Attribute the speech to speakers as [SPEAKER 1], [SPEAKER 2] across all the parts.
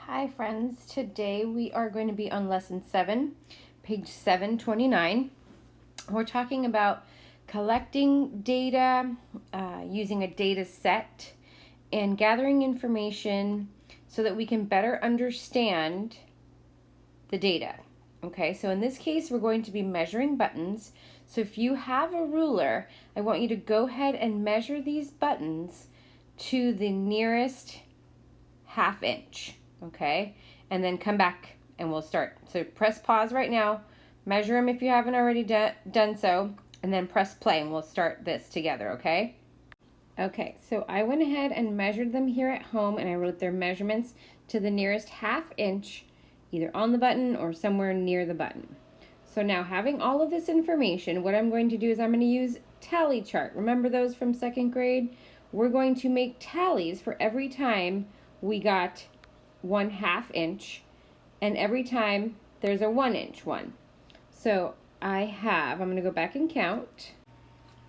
[SPEAKER 1] Hi friends, today we are going to be on lesson 7, page 729. We're talking about collecting data, using a data set, and gathering information so that we can better understand the data. Okay, so in this case we're going to be measuring buttons. So if you have a ruler, I want you to go ahead and measure these buttons to the nearest ½ inch. Okay, and then come back and we'll start. So press pause right now, measure them if you haven't already done so, and then press play and we'll start this together, okay? Okay, so I went ahead and measured them here at home and I wrote their measurements to the nearest ½ inch, either on the button or somewhere near the button. So now having all of this information, what I'm going to do is I'm going to use tally chart. Remember those from 2nd grade? We're going to make tallies for every time we got 1/2 inch, and every time there's a 1 inch one. So I'm going to go back and count.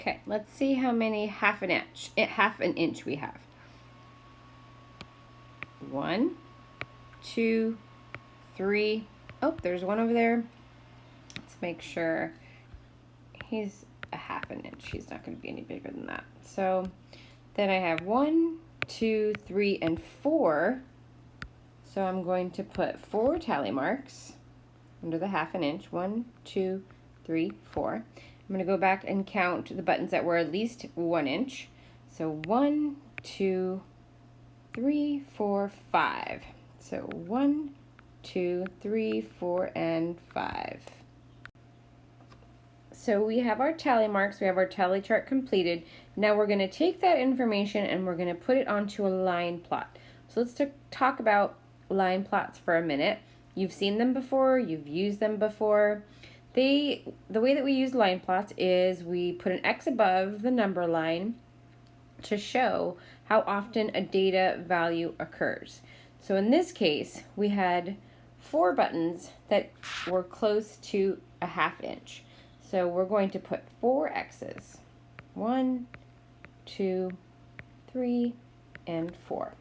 [SPEAKER 1] Okay, let's see how many ½ an inch we have. 1, 2, 3. Oh, there's one over there. Let's make sure he's a ½ an inch. He's not going to be any bigger than that. So then I have 1, 2, 3, and 4. So I'm going to put 4 tally marks under the ½ an inch. 1, 2, 3, 4. I'm going to go back and count the buttons that were at least 1 inch. So 1, 2, 3, 4, 5. So 1, 2, 3, 4, and 5. So we have our tally marks, we have our tally chart completed. Now we're going to take that information and we're going to put it onto a line plot. So let's talk about line plots for a minute. You've seen them before, you've used them before. The way that we use line plots is we put an X above the number line to show how often a data value occurs. So in this case, we had 4 buttons that were close to a ½ inch. So we're going to put 4 X's. 1, 2, 3, and 4.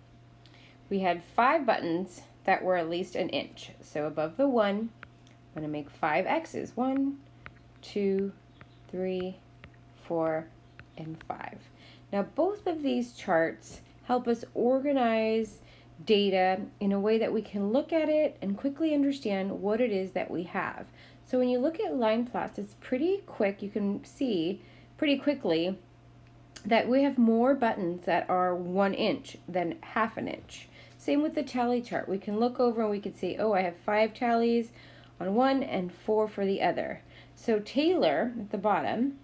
[SPEAKER 1] We had 5 buttons that were at least an inch. So above the 1, I'm going to make 5 X's. 1, 2, 3, 4, and 5. Now both of these charts help us organize data in a way that we can look at it and quickly understand what it is that we have. So when you look at line plots, it's pretty quick. You can see pretty quickly that we have more buttons that are 1 inch than ½ an inch. Same with the tally chart. We can look over and we can see, oh, I have 5 tallies on one and 4 for the other. So Taylor at the bottom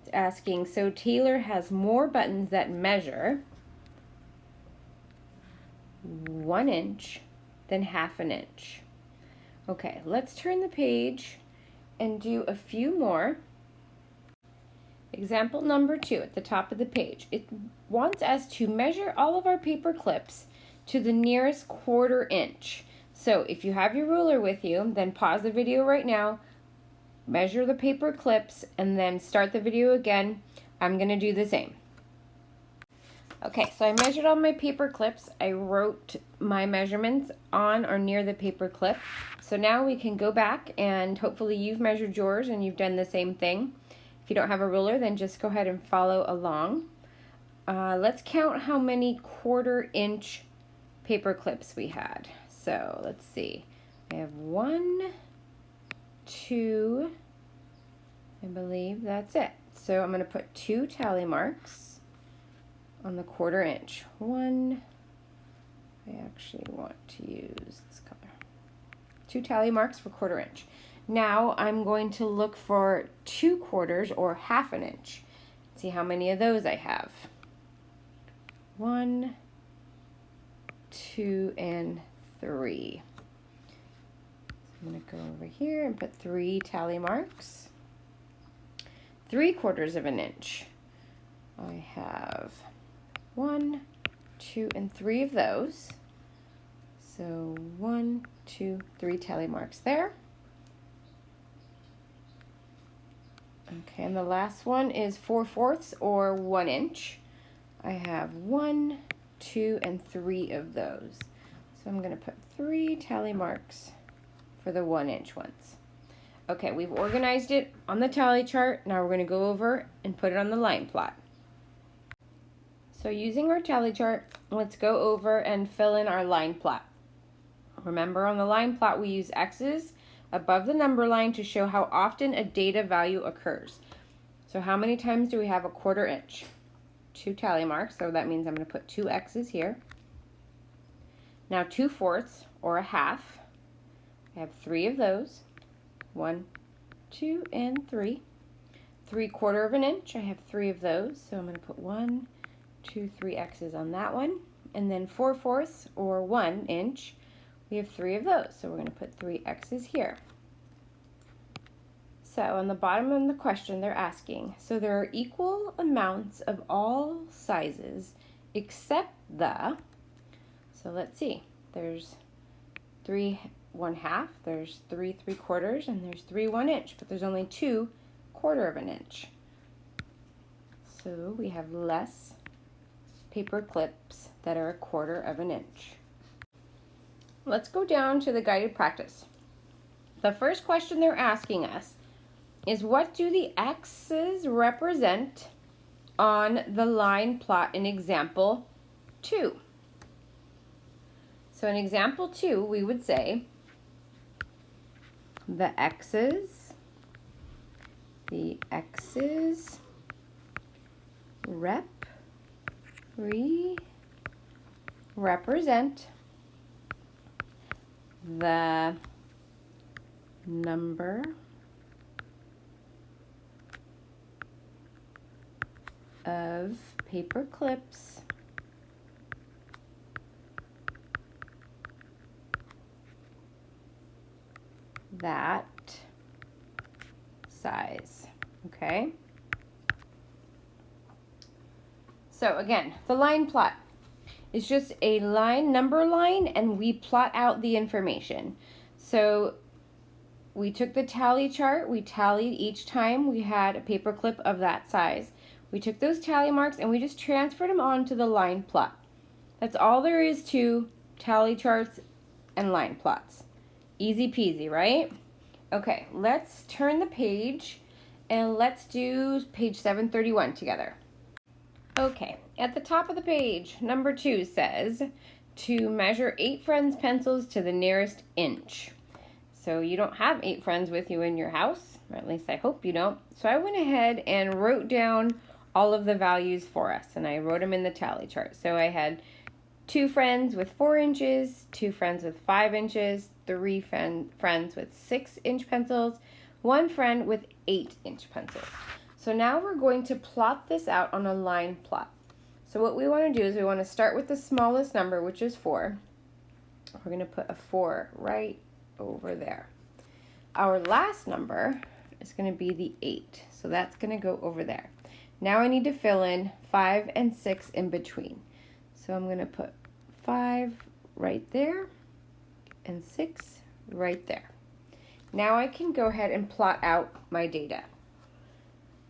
[SPEAKER 1] is asking, so Taylor has more buttons that measure 1 inch than ½ an inch. Okay, let's turn the page and do a few more. Example number 2 at the top of the page. It wants us to measure all of our paper clips to the nearest ½ inch. So if you have your ruler with you, then pause the video right now, measure the paper clips, and then start the video again. I'm going to do the same. Okay, so I measured all my paper clips. I wrote my measurements on or near the paper clip. So now we can go back and hopefully you've measured yours and you've done the same thing. If you don't have a ruler, then just go ahead and follow along. Let's count how many ½ inch paper clips we had. So let's see. I have 1, 2, I believe that's it. So I'm going to put 2 tally marks on the ½ inch. 1, I actually want to use this color. 2 tally marks for ½ inch. Now I'm going to look for 2 quarters or ½ an inch. See how many of those I have. 1, 2, and 3. I'm going to go over here and put 3 tally marks. 3/4 of an inch. I have 1, 2, and 3 of those. So 1, 2, 3 tally marks there. Okay, and the last one is 4/4 or 1 inch. I have 1, 2, and 3 of those. So I'm going to put 3 tally marks for the 1-inch ones. Okay, we've organized it on the tally chart. Now we're going to go over and put it on the line plot. So using our tally chart, let's go over and fill in our line plot. Remember, on the line plot we use X's above the number line to show how often a data value occurs. So how many times do we have a 1/4 inch? 2 tally marks, so that means I'm going to put 2 X's here. Now 2/4 or a half, I have 3 of those. 1, 2, and 3. 3/4 of an inch, I have 3 of those, so I'm going to put 1, 2, 3 X's on that one. And then 4/4 or 1 inch, we have 3 of those, so we're going to put 3 X's here. So on the bottom of the question they're asking, so there are equal amounts of all sizes except the, so let's see, there's 3 1/2, there's 3 3/4, and there's 3 1 inch, but there's only 2 1/4 of an inch. So we have less paper clips that are a 1/4 of an inch. Let's go down to the guided practice. The first question they're asking us is, what do the X's represent on the line plot in example 2? So in example 2, we would say the X's represent the number of paper clips that size. Okay? So again, the line plot is just a number line, and we plot out the information. So we took the tally chart, we tallied each time we had a paper clip of that size. We took those tally marks and we just transferred them onto the line plot. That's all there is to tally charts and line plots. Easy peasy, right? Okay, let's turn the page and let's do page 731 together. Okay, at the top of the page, number 2 says to measure 8 friends' pencils to the nearest inch. So you don't have 8 friends with you in your house, or at least I hope you don't. So I went ahead and wrote down all of the values for us, and I wrote them in the tally chart. So I had 2 friends with 4 inches, 2 friends with 5 inches, 3 friends with 6-inch pencils, 1 friend with 8-inch pencils. So now we're going to plot this out on a line plot. So what we want to do is we want to start with the smallest number, which is 4. We're going to put a 4 right over there. Our last number is going to be the 8. So that's going to go over there. Now I need to fill in 5 and 6 in between. So I'm going to put 5 right there and 6 right there. Now I can go ahead and plot out my data.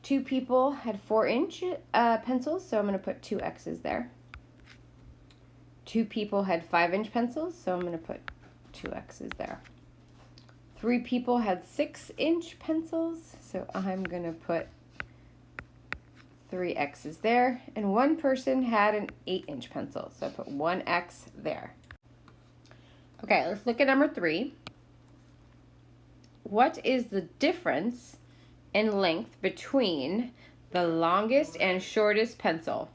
[SPEAKER 1] 2 people had 4-inch pencils, so I'm going to put 2 X's there. 2 people had 5-inch pencils, so I'm going to put 2 X's there. 3 people had 6-inch pencils, so I'm going to put 3 X's there. And 1 person had an 8-inch pencil, so I put 1 X there. Okay, let's look at number 3. What is the difference in length between the longest and shortest pencil?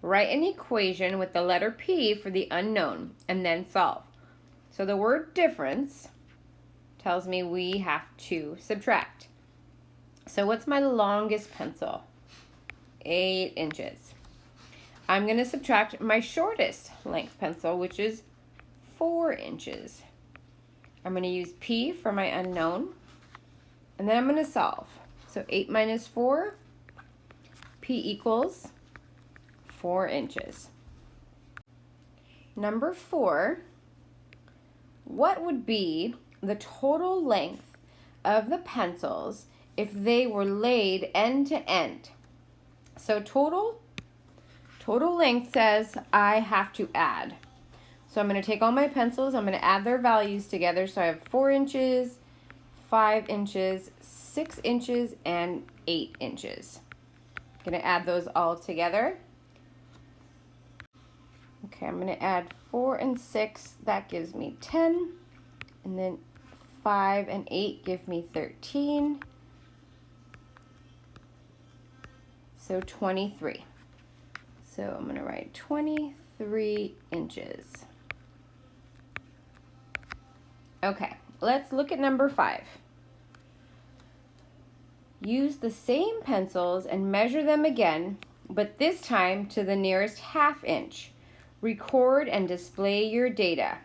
[SPEAKER 1] Write an equation with the letter P for the unknown and then solve. So the word difference tells me we have to subtract. So what's my longest pencil? 8 inches. I'm going to subtract my shortest length pencil, which is 4 inches. I'm going to use P for my unknown, and then I'm going to solve. So 8 minus 4, P equals 4 inches. Number 4, what would be the total length of the pencils if they were laid end to end? So total length says I have to add. So I'm going to take all my pencils, I'm going to add their values together. So I have 4 inches, 5 inches, 6 inches, and 8 inches. I'm going to add those all together. Okay, I'm going to add 4 and 6, that gives me 10. And then 5 and 8 give me 13. So 23. So I'm going to write 23 inches. Okay, let's look at number 5. Use the same pencils and measure them again, but this time to the nearest half inch. Record and display your data.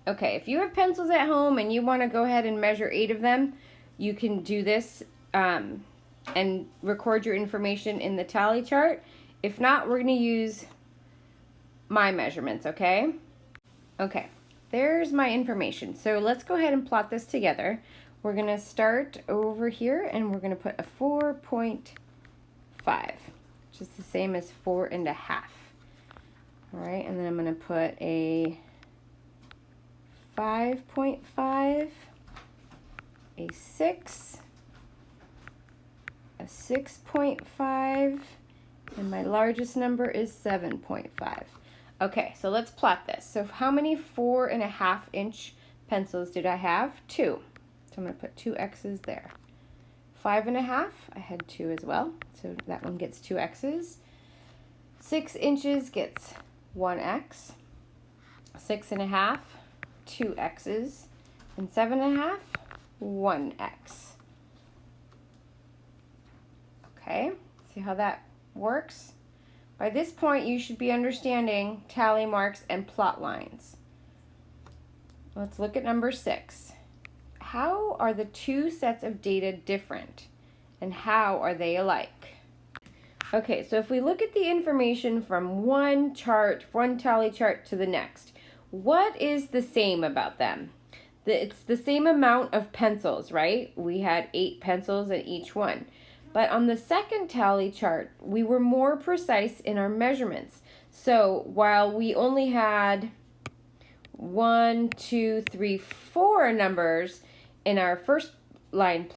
[SPEAKER 1] Okay, if you have pencils at home and you want to go ahead and measure 8 of them, you can do this and record your information in the tally chart. If not, we're going to use my measurements, okay? Okay, there's my information. So let's go ahead and plot this together. We're going to start over here and we're going to put a 4.5, which is the same as 4.5. All right, and then I'm going to put a 5.5, a 6, a 6.5, and my largest number is 7.5. Okay, so let's plot this. So how many 4.5 inch pencils did I have? 2. So I'm going to put 2 X's there. 5.5, I had 2 as well, so that one gets 2 X's. 6 inches gets 1 X. 6.5, 2 X's. And 7.5, 1 X. Okay, see how that works? By this point, you should be understanding tally marks and plot lines. Let's look at number 6. How are the 2 sets of data different? And how are they alike? Okay, so if we look at the information from one tally chart to the next, what is the same about them? It's the same amount of pencils, right? We had 8 pencils in each one. But on the second tally chart, we were more precise in our measurements. So while we only had 1, 2, 3, 4 numbers in our first line,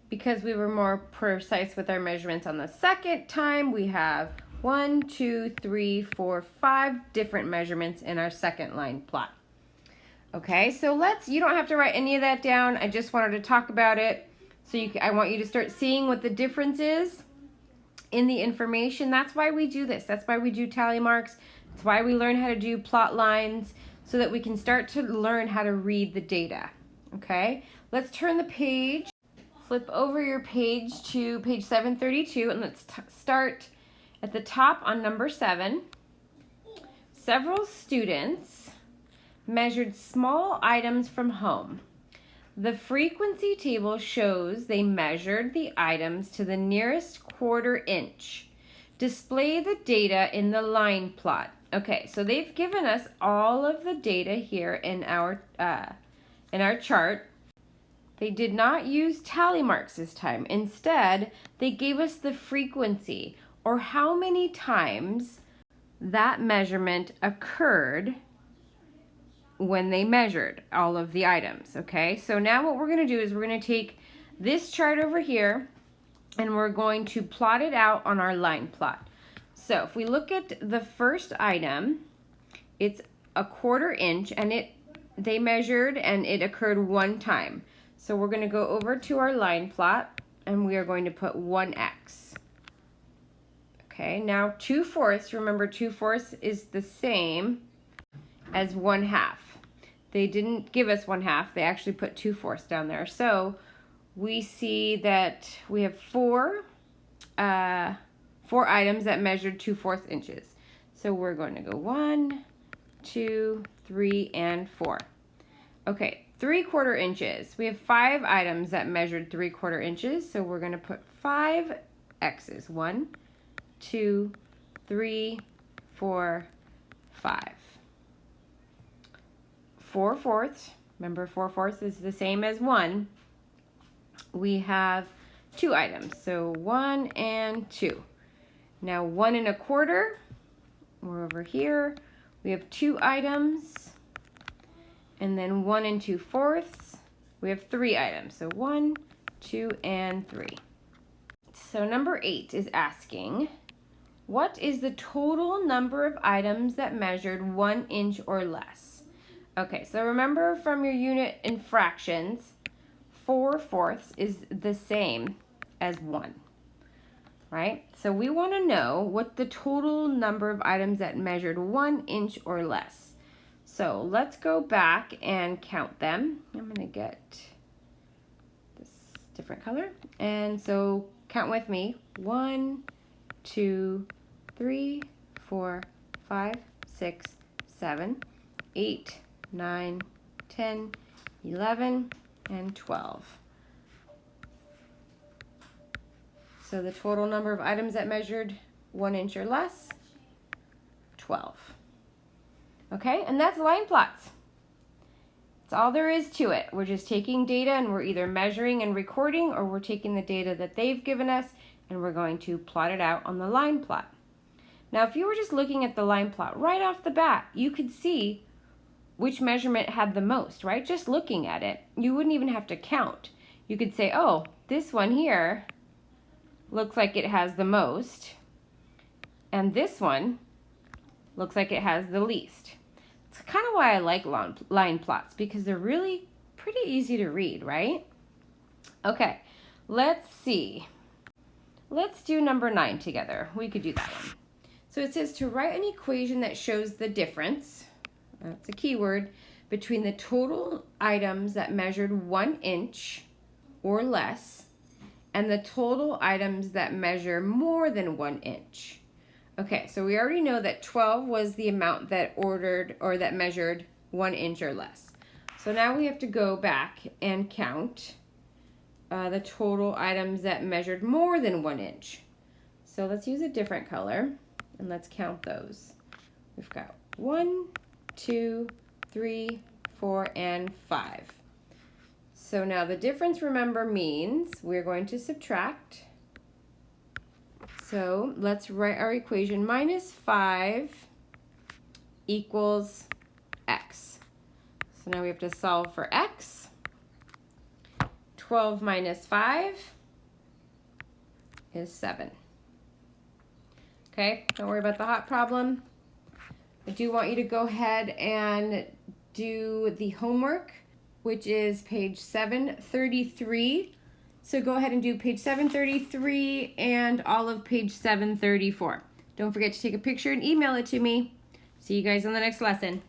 [SPEAKER 1] because we were more precise with our measurements on the second time, we have 1, 2, 3, 4, 5 different measurements in our second line plot. Okay, so you don't have to write any of that down. I just wanted to talk about it. So I want you to start seeing what the difference is in the information. That's why we do this. That's why we do tally marks. That's why we learn how to do plot lines, so that we can start to learn how to read the data. Okay, let's turn the page. Flip over your page to page 732, and let's start at the top on number 7. Several students measured small items from home. The frequency table shows they measured the items to the nearest quarter inch. Display the data in the line plot. Okay, so they've given us all of the data here in our chart. They did not use tally marks this time. Instead, they gave us the frequency, or how many times that measurement occurred when they measured all of the items. Okay, so now what we're going to do is we're going to take this chart over here and we're going to plot it out on our line plot. So if we look at the first item, it's a quarter inch, and they measured and it occurred 1 time. So we're going to go over to our line plot and we are going to put 1x. Okay, now 2/4, remember 2/4 is the same as 1/2. They didn't give us 1/2, they actually put 2/4 down there. So we see that we have 4 items that measured 2/4 inches. So we're going to go 1, 2, 3, and 4. Okay, 3/4 inches. We have 5 items that measured 3/4 inches. So we're going to put 5 X's. 1, 2, 3, 4, 5. 4/4, remember 4/4 is the same as 1. We have 2 items, so 1 and 2. Now 1 1/4, we're over here. We have 2 items, and then 1 2/4. We have 3 items, so 1, 2, and 3. So number 8 is asking, what is the total number of items that measured 1 inch or less? Okay, so remember from your unit in fractions, 4/4 is the same as 1, right? So we want to know what the total number of items that measured 1 inch or less. So let's go back and count them. I'm going to get this different color. And so count with me. 1, 2, 3, 4, 5, 6, 7, 8, 9, 10, 11, and 12. So the total number of items that measured 1 inch or less, 12. Okay, and that's line plots. That's all there is to it. We're just taking data and we're either measuring and recording, or we're taking the data that they've given us and we're going to plot it out on the line plot. Now, if you were just looking at the line plot right off the bat, you could see which measurement had the most, right? Just looking at it. You wouldn't even have to count. You could say, oh, this one here looks like it has the most, and this one looks like it has the least. It's kind of why I like line plots, because they're really pretty easy to read, right? Okay, let's see. Let's do number 9 together. We could do that one. So it says to write an equation that shows the difference, that's a keyword, between the total items that measured 1 inch or less and the total items that measure more than 1 inch. Okay, so we already know that 12 was the amount that ordered or that measured 1 inch or less. So now we have to go back and count the total items that measured more than 1 inch. So let's use a different color and let's count those. We've got 1, 2, 3, 4, and 5. So now the difference, remember, means we're going to subtract. So let's write our equation. -5 equals x. So now we have to solve for x. 12 minus 5 is 7. Okay, don't worry about the hot problem. I do want you to go ahead and do the homework, which is page 733. So go ahead and do page 733 and all of page 734. Don't forget to take a picture and email it to me. See you guys on the next lesson.